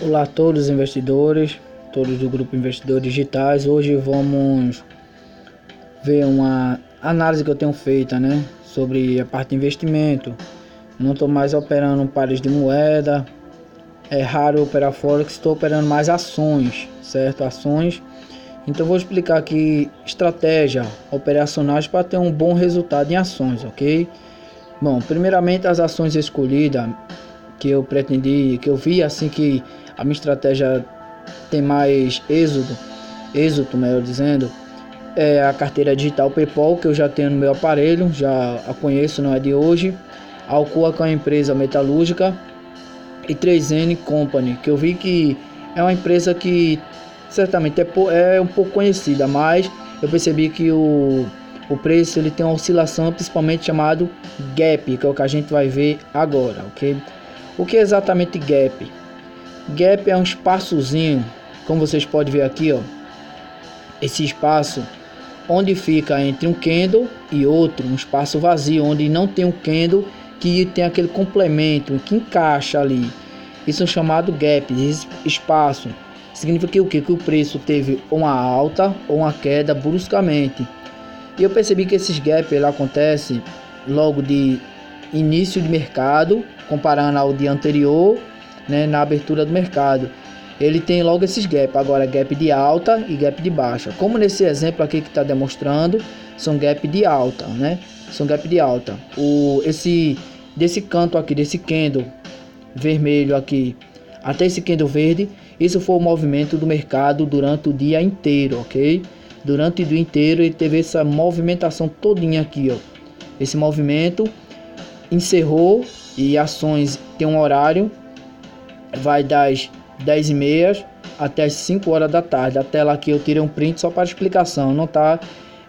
Olá a todos os investidores, todos do grupo Investidores Digitais. Hoje vamos ver uma análise que eu tenho feita, sobre a parte de investimento. Não estou mais operando pares de moeda, é raro operar Forex, estou operando mais ações, certo? Ações. Então vou explicar aqui estratégia operacionais para ter um bom resultado em ações, ok? Bom, primeiramente as ações escolhidas que eu pretendi, que eu vi assim que a minha estratégia tem mais êxito, melhor dizendo, é a carteira digital PayPal, que eu já tenho no meu aparelho, já a conheço, não é de hoje. A Alcoa, que é uma empresa metalúrgica, e 3N Company, que eu vi que é uma empresa que certamente é um pouco conhecida, mas eu percebi que o preço ele tem uma oscilação, principalmente chamado gap, que é o que a gente vai ver agora, ok? O que é exatamente gap? Gap é um espaçozinho, como vocês podem ver aqui, ó, esse espaço onde fica entre um candle e outro, um espaço vazio, onde não tem um candle que tem aquele complemento que encaixa ali. Isso é chamado gap, esse espaço. Significa que o que? Que o preço teve uma alta ou uma queda bruscamente. E eu percebi que esses gaps ele acontece logo de início de mercado, comparando ao dia anterior, na abertura do mercado. Ele tem logo esses gaps, agora gap de alta e gap de baixa. Como nesse exemplo aqui que está demonstrando, são gap de alta, São gap de alta. Desse canto aqui, desse candle vermelho aqui, até esse candle verde, isso foi o movimento do mercado durante o dia inteiro, ok? Durante o dia inteiro ele teve essa movimentação todinha aqui, ó. Esse movimento encerrou e ações tem um horário, vai das 10h30 até as 5 horas da tarde. A tela aqui eu tirei um print só para explicação, não está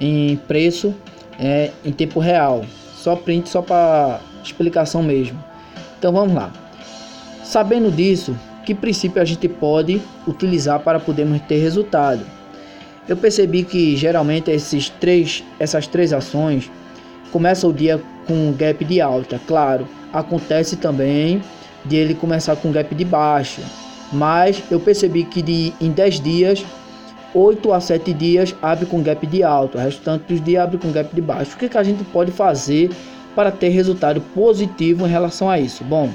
em preço em tempo real, só print só para explicação mesmo. Então vamos lá. Sabendo disso, que princípio a gente pode utilizar para podermos ter resultado? Eu percebi que geralmente essas três ações começam o dia com um gap de alta. Claro, acontece também de ele começar com gap de baixa, mas eu percebi que em 10 dias, 8 a 7 dias abre com gap de alta, o restante dos dias abre com gap de baixo. O que a gente pode fazer para ter resultado positivo em relação a isso? Bom,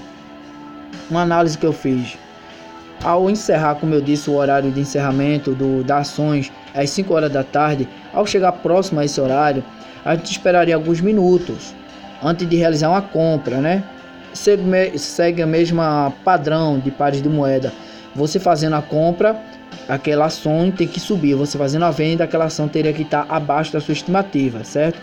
uma análise que eu fiz ao encerrar, como eu disse, o horário de encerramento das ações às 5 horas da tarde, ao chegar próximo a esse horário, a gente esperaria alguns minutos antes de realizar uma compra, Segue a mesma padrão de pares de moeda. Você fazendo a compra, aquela ação tem que subir. Você fazendo a venda, aquela ação teria que estar abaixo da sua estimativa, certo?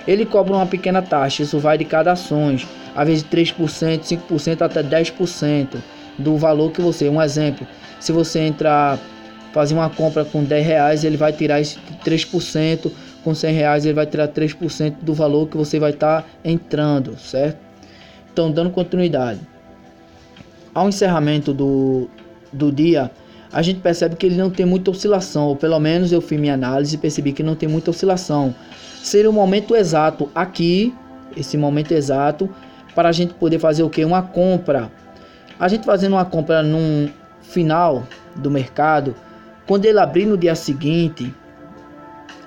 Ele cobra uma pequena taxa, isso vai de cada ações, às vezes 3%, 5% até 10% do valor que você... Um exemplo, se você fazer uma compra com R$10, ele vai tirar esse 3%, com R$100 ele vai tirar 3% do valor que você vai estar entrando, certo? Então, dando continuidade, ao encerramento do dia, a gente percebe que ele não tem muita oscilação, ou pelo menos eu fiz minha análise e percebi que não tem muita oscilação. Seria o momento exato aqui, esse momento exato, para a gente poder fazer o que? Uma compra. A gente fazendo uma compra no final do mercado, quando ele abrir no dia seguinte,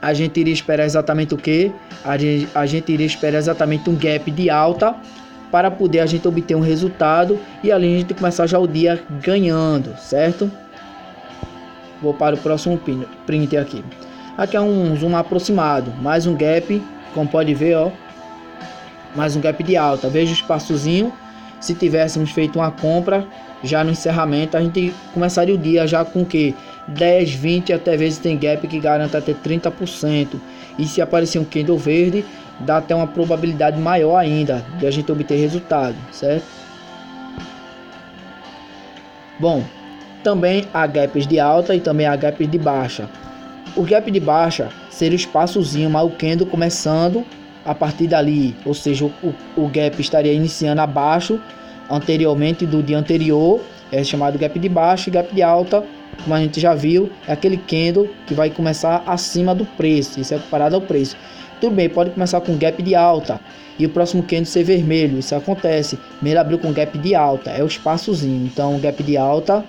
a gente iria esperar exatamente o que? A gente iria esperar exatamente um gap de alta, para poder a gente obter um resultado e ali a gente começar já o dia ganhando, certo? Vou para o próximo print aqui. Aqui é um zoom aproximado, mais um gap, como pode ver, ó, mais um gap de alta. Veja o espaçozinho. Se tivéssemos feito uma compra já no encerramento, a gente começaria o dia já com que 10, 20, até vezes tem gap que garanta até 30%. E se aparecer um candle verde, dá até uma probabilidade maior ainda de a gente obter resultado, certo? Bom, também há gaps de alta e também há gaps de baixa. O gap de baixa seria o espaçozinho, mas o candle começando a partir dali, ou seja, o gap estaria iniciando abaixo anteriormente do dia anterior, é chamado gap de baixa. E gap de alta, como a gente já viu, é aquele candle que vai começar acima do preço, isso é comparado ao preço. Tudo bem, pode começar com gap de alta e o próximo candle ser vermelho, isso acontece. Primeiro abriu com gap de alta, é o espaçozinho, então gap de alta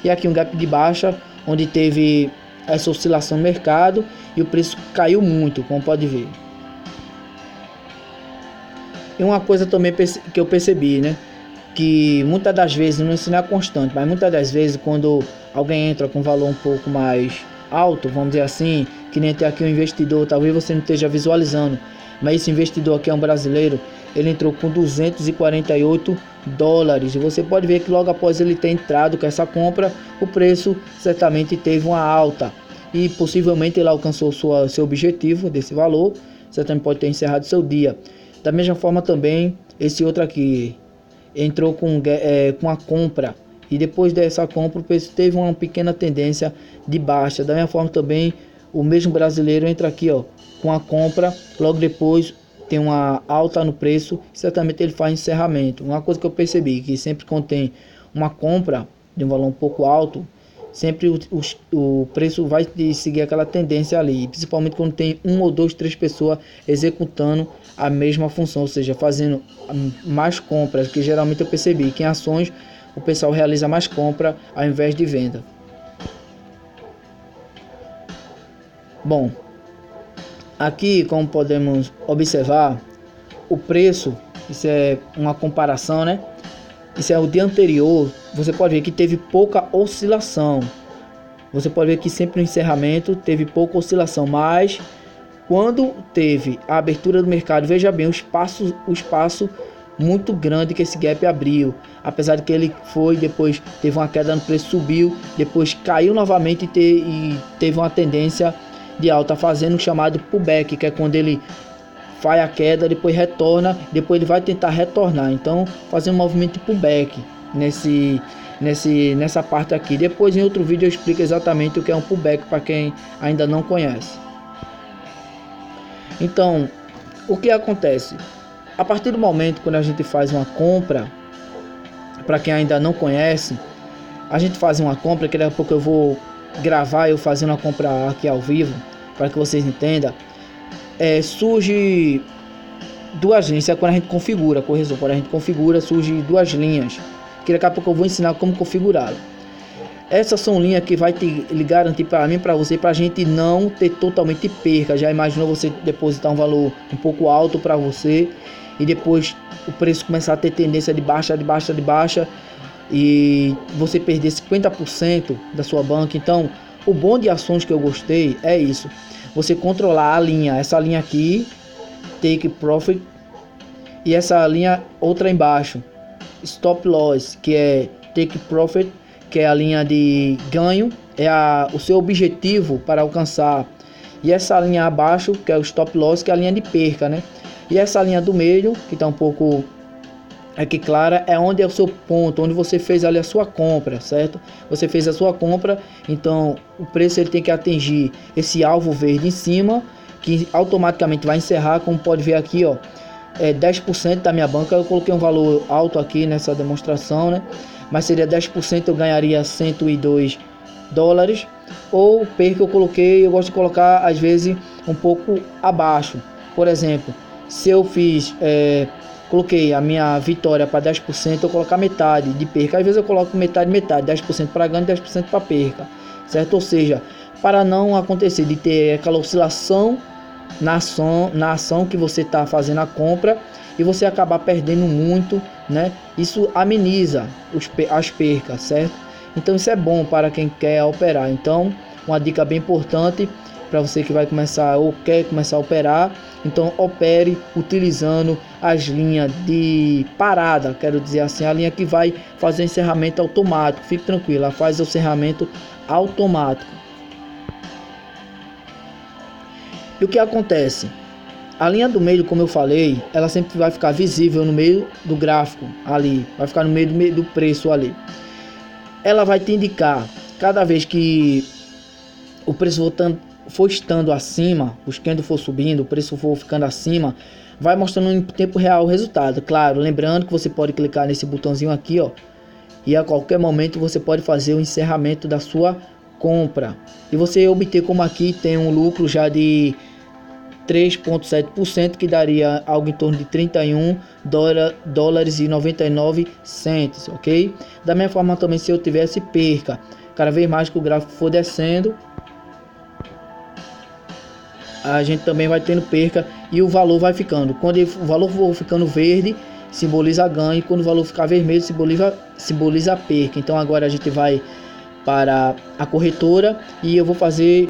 e aqui um gap de baixa, onde teve essa oscilação no mercado e o preço caiu muito, como pode ver. E uma coisa também que eu percebi, né, que muitas das vezes, não é constante, mas muitas das vezes quando alguém entra com valor um pouco mais alto, vamos dizer assim, que nem tem aqui um investidor, talvez você não esteja visualizando, mas esse investidor aqui é um brasileiro, ele entrou com 248 dólares, e você pode ver que logo após ele ter entrado com essa compra, o preço certamente teve uma alta, e possivelmente ele alcançou seu objetivo desse valor, você também pode ter encerrado seu dia. Da mesma forma também, esse outro aqui entrou com a compra, e depois dessa compra o preço teve uma pequena tendência de baixa. Da mesma forma também, o mesmo brasileiro entra aqui, ó, com a compra, logo depois tem uma alta no preço, certamente ele faz encerramento. Uma coisa que eu percebi, que sempre quando tem uma compra de um valor um pouco alto, sempre o preço vai seguir aquela tendência ali, principalmente quando tem 1 ou 2, 3 pessoas executando a mesma função, ou seja, fazendo mais compras, que geralmente eu percebi que em ações o pessoal realiza mais compra ao invés de venda. Bom, aqui como podemos observar, o preço, isso é uma comparação, né? Isso é o dia anterior, você pode ver que teve pouca oscilação. Você pode ver que sempre no encerramento teve pouca oscilação, mas quando teve a abertura do mercado, veja bem o espaço muito grande que esse gap abriu. Apesar de que ele foi, depois teve uma queda no preço, subiu, depois caiu novamente e teve uma tendência de alta, fazendo o chamado pullback, que é quando ele faz a queda, depois retorna, depois ele vai tentar retornar. Então, fazendo um movimento de pullback nessa parte aqui. Depois em outro vídeo eu explico exatamente o que é um pullback para quem ainda não conhece. Então, o que acontece? A partir do momento quando a gente faz uma compra, para quem ainda não conhece, a gente faz uma compra, que daqui a pouco eu vou gravar eu fazendo a compra aqui ao vivo, para que vocês entendam. Surge duas linhas, quando a gente configura, correção, quando a gente configura, surge duas linhas, que daqui a pouco eu vou ensinar como configurá-la. Essas são linhas que vai lhe garantir para mim, para você, para a gente não ter totalmente perca. Já imaginou você depositar um valor um pouco alto para você e depois o preço começar a ter tendência de baixa, e você perder 50% da sua banca? Então, o bom de ações que eu gostei é isso: você controlar a linha, essa linha aqui, Take Profit, e essa linha outra embaixo, Stop Loss, que é Take Profit, que é a linha de ganho, é o seu objetivo para alcançar. E essa linha abaixo, que é o Stop Loss, que é a linha de perca, né? E essa linha do meio, que está um pouco aqui clara, é onde é o seu ponto, onde você fez ali a sua compra, certo? Você fez a sua compra, então o preço ele tem que atingir esse alvo verde em cima, que automaticamente vai encerrar, como pode ver aqui, ó, 10% da minha banca. Eu coloquei um valor alto aqui nessa demonstração, né? Mas seria 10%, eu ganharia 102 dólares. Ou perca, eu gosto de colocar às vezes um pouco abaixo. Por exemplo, se eu coloquei a minha vitória para 10%, eu colocar metade de perca. Às vezes eu coloco metade, 10% para ganho e 10% para perca, certo? Ou seja, para não acontecer de ter aquela oscilação na ação que você está fazendo a compra e você acabar perdendo muito, né? Isso ameniza as percas, certo? Então isso é bom para quem quer operar. Então, uma dica bem importante para você que vai começar ou quer começar a operar: então opere utilizando as linhas de parada, quero dizer assim, a linha que vai fazer encerramento automático. Fique tranquilo, ela faz o encerramento automático. E o que acontece? A linha do meio, como eu falei, ela sempre vai ficar visível no meio do gráfico ali, vai ficar no meio do preço ali. Ela vai te indicar, cada vez que o preço for estando acima, os candles for subindo, o preço for ficando acima, vai mostrando em tempo real o resultado. Claro, lembrando que você pode clicar nesse botãozinho aqui, ó, e a qualquer momento você pode fazer o encerramento da sua compra e você obter, como aqui tem um lucro já de 3,7%, que daria algo em torno de 31 dólares e 99 cents, ok? Da mesma forma também, se eu tivesse perca, cada vez mais que o gráfico for descendo, a gente também vai tendo perca e o valor vai ficando. Quando o valor for ficando verde, simboliza ganho, e quando o valor ficar vermelho, simboliza perca. Então agora a gente vai para a corretora e eu vou fazer.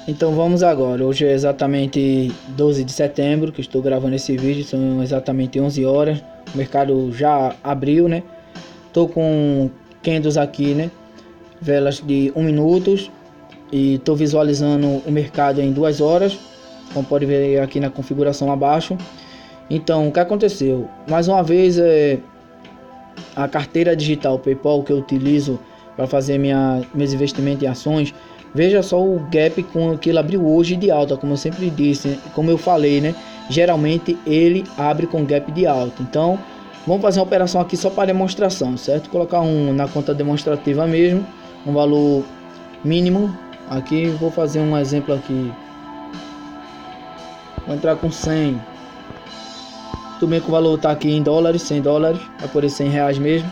Então vamos agora. Hoje é exatamente 12 de setembro que estou gravando esse vídeo, são exatamente 11 horas. O mercado já abriu, né? Tô com candles aqui, né? Velas de 1 minuto e estou visualizando o mercado em 2 horas, como pode ver aqui na configuração abaixo. Então, o que aconteceu? Mais uma vez, a carteira digital PayPal que eu utilizo para fazer meus investimentos em ações, veja só o gap com que ele abriu hoje de alta, como eu sempre disse, como eu falei, né? Geralmente ele abre com gap de alta. Então, vamos fazer uma operação aqui só para demonstração, certo? Colocar na conta demonstrativa mesmo, um valor mínimo. Aqui vou fazer um exemplo aqui. Vou entrar com 100. Tudo bem que o valor está aqui em dólares, 100 dólares, vai por R$100 mesmo.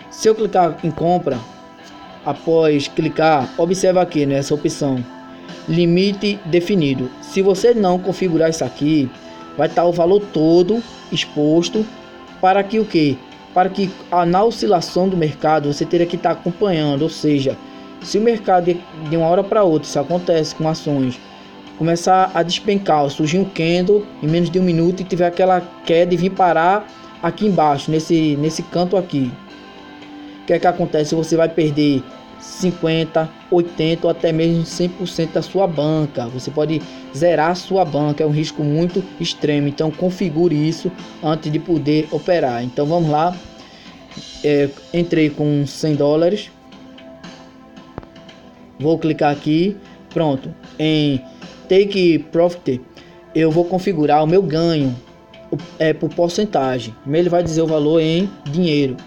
Se eu clicar em compra, após clicar, observa aqui nessa opção, limite definido. Se você não configurar isso aqui, vai estar o valor todo exposto para que o que? Para que na oscilação do mercado você teria que estar acompanhando, ou seja, se o mercado de uma hora para outra, isso acontece com ações, começar a despencar, surgir um candle em menos de 1 minuto e tiver aquela queda e vir parar aqui embaixo, nesse canto aqui, o que é que acontece? Você vai perder 50, 80 ou até mesmo 100% da sua banca. Você pode zerar a sua banca, é um risco muito extremo. Então configure isso antes de poder operar. Então vamos lá. Entrei com 100 dólares. Vou clicar aqui. Pronto. Em Take Profit, eu vou configurar o meu ganho por porcentagem. Ele vai dizer o valor em dinheiro.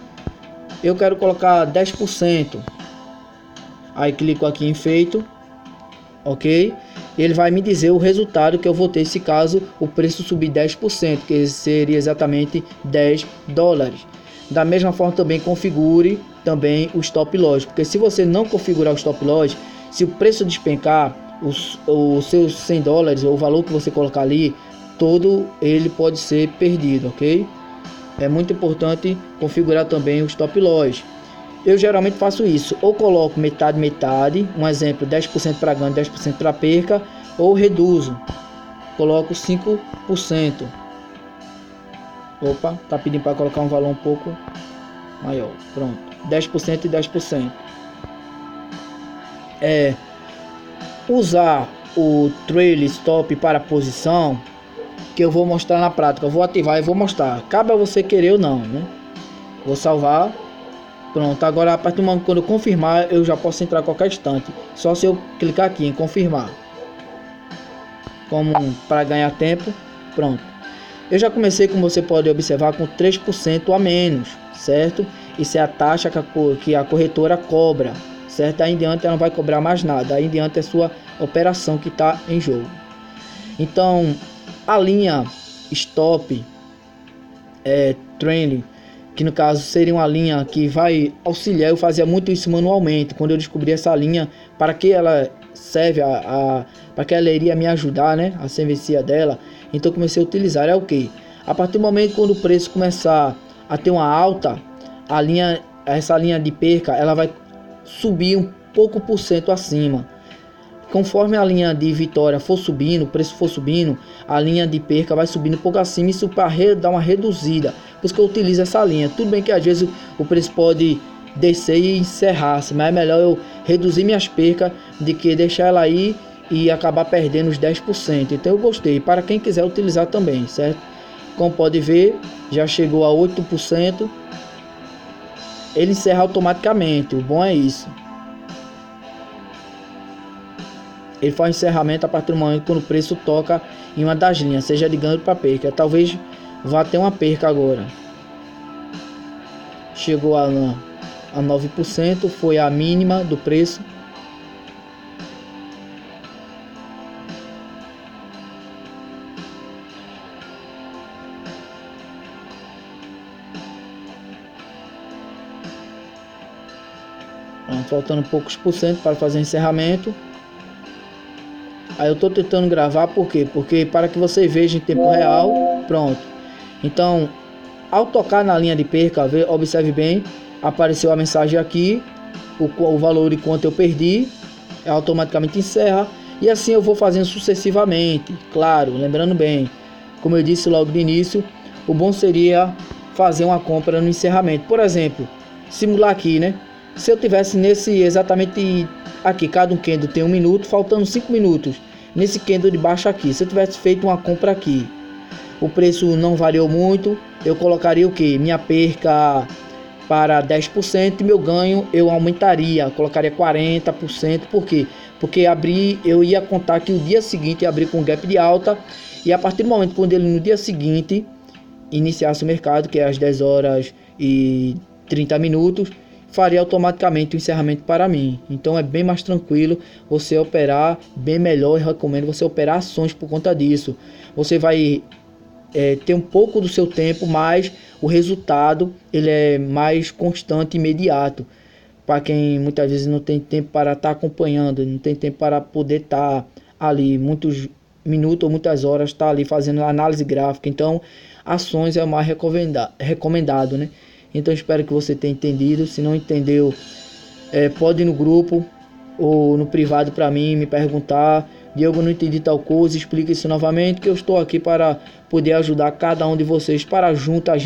Eu quero colocar 10%. Aí clico aqui em feito, ok? Ele vai me dizer o resultado que eu vou ter se caso o preço subir 10%, que seria exatamente 10 dólares. Da mesma forma também configure também o stop loss, porque se você não configurar o stop loss, se o preço despencar, os seus 100 dólares ou o valor que você colocar ali, todo ele pode ser perdido, ok? É muito importante configurar também o stop loss. Eu geralmente faço isso, ou coloco metade, um exemplo, 10% para ganho, 10% para perca, ou reduzo, coloco 5%. Opa, tá pedindo para colocar um valor um pouco maior, pronto, 10% e 10%. Usar o trail stop para posição, que eu vou mostrar na prática. Eu vou ativar e vou mostrar, cabe a você querer ou não, né? Vou salvar. Pronto, agora a partir do momento quando eu confirmar, eu já posso entrar a qualquer instante, só se eu clicar aqui em confirmar, como para ganhar tempo. Pronto, eu já comecei, como você pode observar, com 3% a menos, certo? Isso é a taxa que a corretora cobra, certo? Aí em diante ela não vai cobrar mais nada, aí em diante é sua operação que está em jogo. Então a linha stop trend, que no caso seria uma linha que vai auxiliar, eu fazia muito isso manualmente. Quando eu descobri essa linha, para que ela serve, para que ela iria me ajudar, né, a servencia dela, então comecei a utilizar. É o que? A partir do momento quando o preço começar a ter uma alta, essa linha de perca, ela vai subir um pouco por cento acima. Conforme a linha de vitória for subindo, o preço for subindo, a linha de perca vai subindo um pouco acima, isso para dar uma reduzida. Por isso que eu utilizo essa linha. Tudo bem que às vezes o preço pode descer e encerrar, mas é melhor eu reduzir minhas percas do que deixar ela aí e acabar perdendo os 10%. Então eu gostei, para quem quiser utilizar também, certo? Como pode ver, já chegou a 8%. Ele encerra automaticamente, o bom é isso. Ele faz encerramento a partir do momento quando o preço toca em uma das linhas, seja de ganho para perca. Talvez vai ter uma perca agora. Chegou a 9%, foi a mínima do preço. Faltando poucos por cento para fazer o encerramento. Aí eu estou tentando gravar, por quê? Porque para que você veja em tempo real. Pronto. Então, ao tocar na linha de perca, observe bem, apareceu a mensagem aqui, o valor de quanto eu perdi, automaticamente encerra, e assim eu vou fazendo sucessivamente. Claro, lembrando bem, como eu disse logo no início, o bom seria fazer uma compra no encerramento. Por exemplo, simular aqui, né? Se eu tivesse nesse exatamente aqui, cada um candle tem 1 minuto, faltando 5 minutos nesse candle de baixo aqui, se eu tivesse feito uma compra aqui, o preço não variou muito, eu colocaria o que? Minha perca para 10% e meu ganho eu aumentaria, colocaria 40%. Por quê? Porque eu ia contar que o dia seguinte ia abrir com gap de alta, e a partir do momento quando ele no dia seguinte iniciasse o mercado, que é às 10 horas e 30 minutos, faria automaticamente o encerramento para mim. Então é bem mais tranquilo você operar, bem melhor, e recomendo você operar ações por conta disso. Você vai ter um pouco do seu tempo, mas o resultado ele é mais constante e imediato. Para quem muitas vezes não tem tempo para estar acompanhando, não tem tempo para poder estar ali muitos minutos ou muitas horas, estar ali fazendo análise gráfica. Então ações é o mais recomendado, né? Então espero que você tenha entendido. Se não entendeu, pode ir no grupo ou no privado para mim me perguntar: Diogo, não entendi tal coisa, explica isso novamente, que eu estou aqui para poder ajudar cada um de vocês, para junto a gente